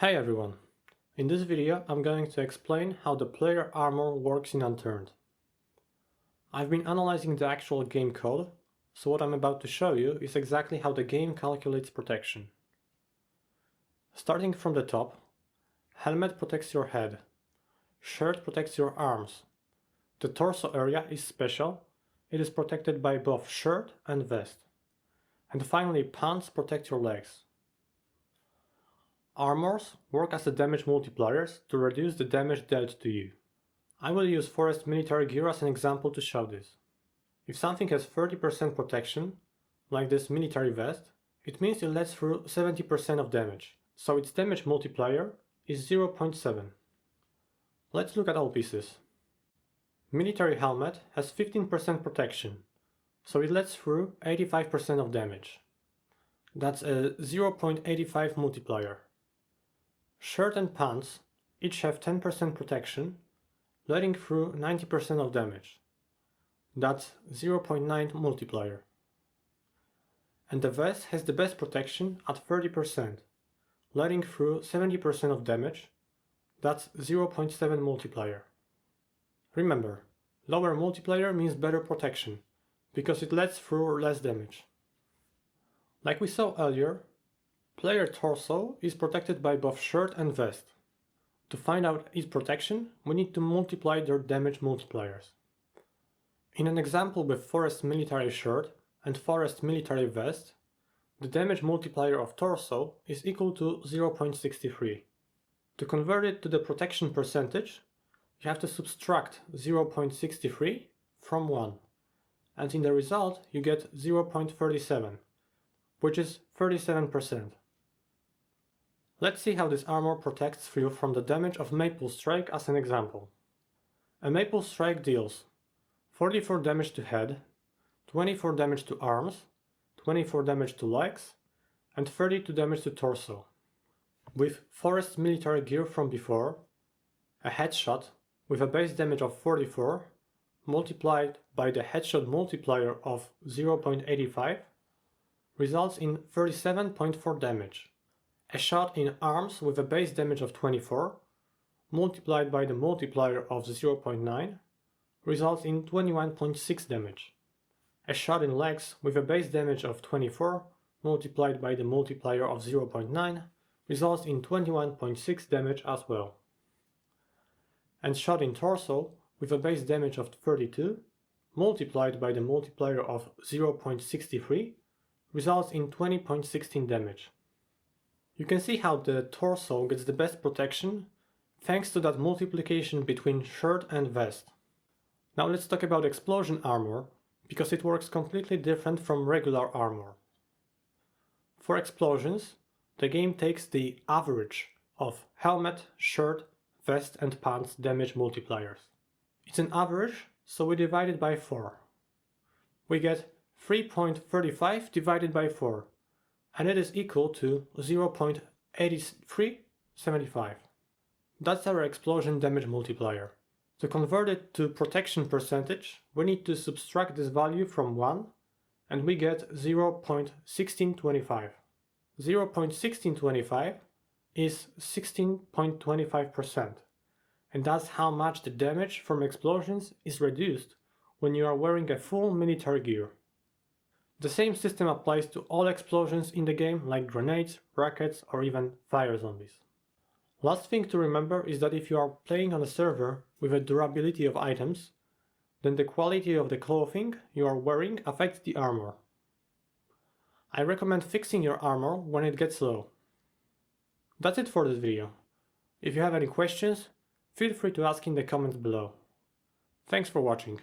Hey everyone! In this video I'm going to explain how the player armor works in Unturned. I've been analyzing the actual game code, so what I'm about to show you is exactly how the game calculates protection. Starting from the top, helmet protects your head, shirt protects your arms, the torso area is special, it is protected by both shirt and vest, and finally pants protect your legs. Armors work as the damage multipliers to reduce the damage dealt to you. I will use forest military gear as an example to show this. If something has 30% protection, like this military vest, it means it lets through 70% of damage, so its damage multiplier is 0.7. Let's look at all pieces. Military helmet has 15% protection, so it lets through 85% of damage. That's a 0.85 multiplier. Shirt and pants each have 10% protection, letting through 90% of damage. That's 0.9 multiplier. And the vest has the best protection at 30%, letting through 70% of damage. That's 0.7 multiplier. Remember, lower multiplier means better protection, because it lets through less damage. Like we saw earlier, player torso is protected by both shirt and vest. To find out its protection, we need to multiply their damage multipliers. In an example with forest military shirt and forest military vest, the damage multiplier of torso is equal to 0.63. To convert it to the protection percentage, you have to subtract 0.63 from 1, and in the result you get 0.37, which is 37%. Let's see how this armor protects you from the damage of Maple Strike as an example. A Maple Strike deals 44 damage to head, 24 damage to arms, 24 damage to legs, and 32 damage to torso. With forest military gear from before, a headshot with a base damage of 44 multiplied by the headshot multiplier of 0.85 results in 37.4 damage. A shot in arms with a base damage of 24 multiplied by the multiplier of 0.9 results in 21.6 damage. A shot in legs with a base damage of 24 multiplied by the multiplier of 0.9 results in 21.6 damage as well. And shot in torso with a base damage of 32 multiplied by the multiplier of 0.63 results in 20.16 damage. You can see how the torso gets the best protection thanks to that multiplication between shirt and vest. Now let's talk about explosion armor, because it works completely different from regular armor. For explosions, the game takes the average of helmet, shirt, vest and pants damage multipliers. It's an average, so we divide it by 4. We get 3.35 divided by 4. And it is equal to 0.8375. That's our explosion damage multiplier. To convert it to protection percentage, we need to subtract this value from 1, and we get 0.1625. 0.1625 is 16.25%, and that's how much the damage from explosions is reduced when you are wearing a full military gear. The same system applies to all explosions in the game, like grenades, rockets, or even fire zombies. Last thing to remember is that if you are playing on a server with a durability of items, then the quality of the clothing you are wearing affects the armor. I recommend fixing your armor when it gets low. That's it for this video. If you have any questions, feel free to ask in the comments below. Thanks for watching.